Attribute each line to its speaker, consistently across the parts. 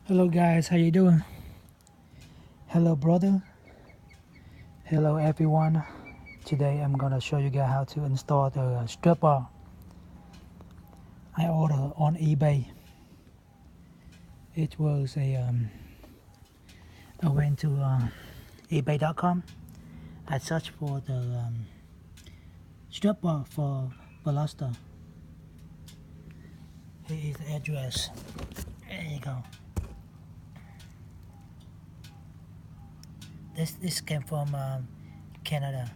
Speaker 1: Hello guys, how you doing? Hello brother. Hello everyone. Today I'm gonna show you guys how to install the strip bar I ordered on eBay. It was I went to ebay.com. I searched for the strip bar for Veloster. Here is the address. There you go. This came from Canada.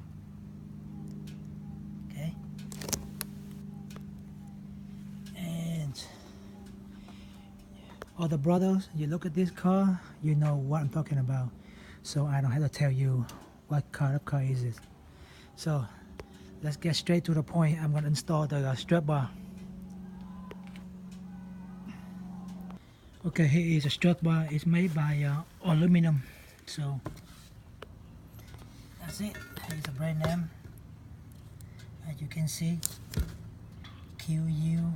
Speaker 1: Okay. And all the brothers, you look at this car, you know what I'm talking about. So I don't have to tell you what kind of car is it. So let's get straight to the point. I'm going to install the strut bar. Okay, here is a strut bar. It's made by aluminum. So that's it. Here's the brand name. As you can see, QUNIO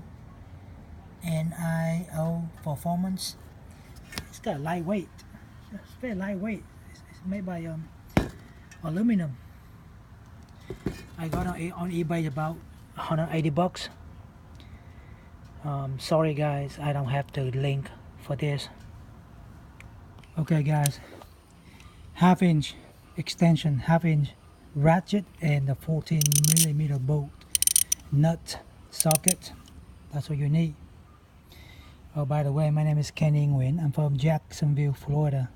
Speaker 1: Performance. It's got lightweight. It's very lightweight. It's made by aluminum. I got it on eBay about 180 bucks. Sorry guys, I don't have the link for this. Okay guys, half-inch extension, half-inch ratchet, and the 14mm bolt nut socket. That's what you need. Oh, by the way, my name is Kenny Nguyen. I'm from Jacksonville, Florida.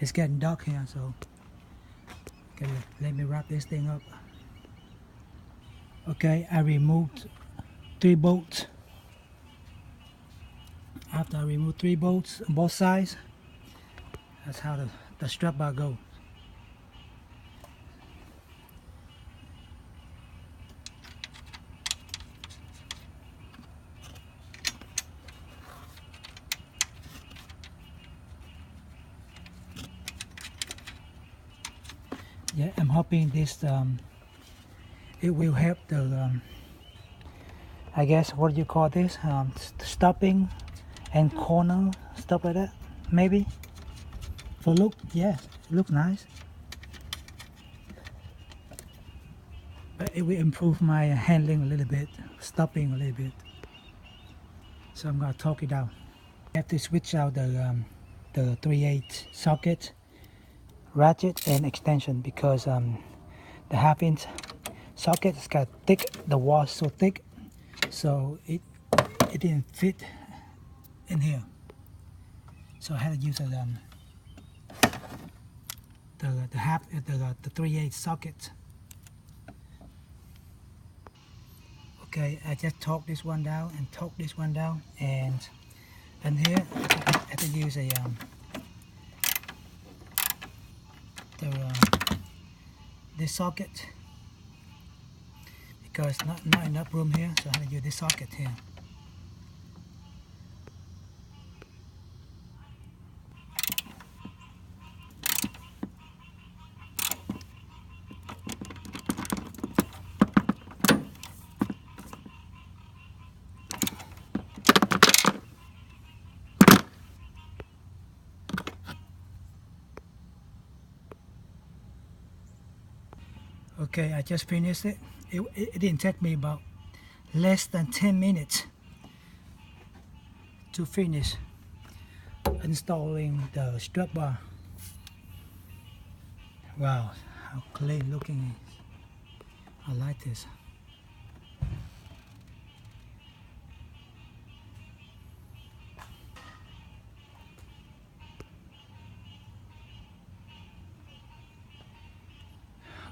Speaker 1: It's getting dark here, so okay, let me wrap this thing up. Okay, I removed 3 bolts. After I remove 3 bolts on both sides, that's how the strap bar goes. Yeah, I'm hoping this it will help the I guess, what do you call this, stopping and corner stuff like that, maybe. For look, yes, it looks nice, but it will improve my handling a little bit, stopping a little bit. So I'm gonna torque it out. I have to switch out the 3/8 socket, ratchet, and extension, because the half-inch socket is got thick. The wall is so thick, so it didn't fit in here. So I had to use the 3/8 socket. Okay, I just torque this one down and torque this one down, and here I have to use a this socket, because not enough room here, so I have to use this socket here. Okay, I just finished it. It didn't take me about less than 10 minutes to finish installing the strut bar. Wow, how clean looking it is. I like this.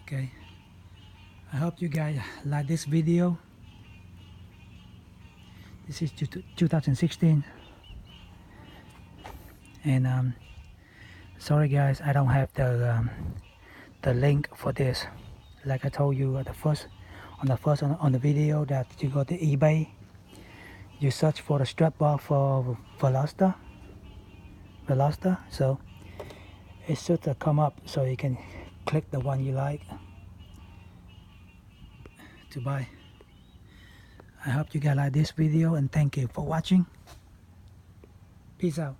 Speaker 1: Okay, I hope you guys like this video. This is 2016, and sorry guys, I don't have the link for this. Like I told you at the first on the video, that you go to eBay, you search for the strap bar for Veloster, so it should come up, so you can click the one you like to buy. I hope you guys like this video, and thank you for watching. Peace out.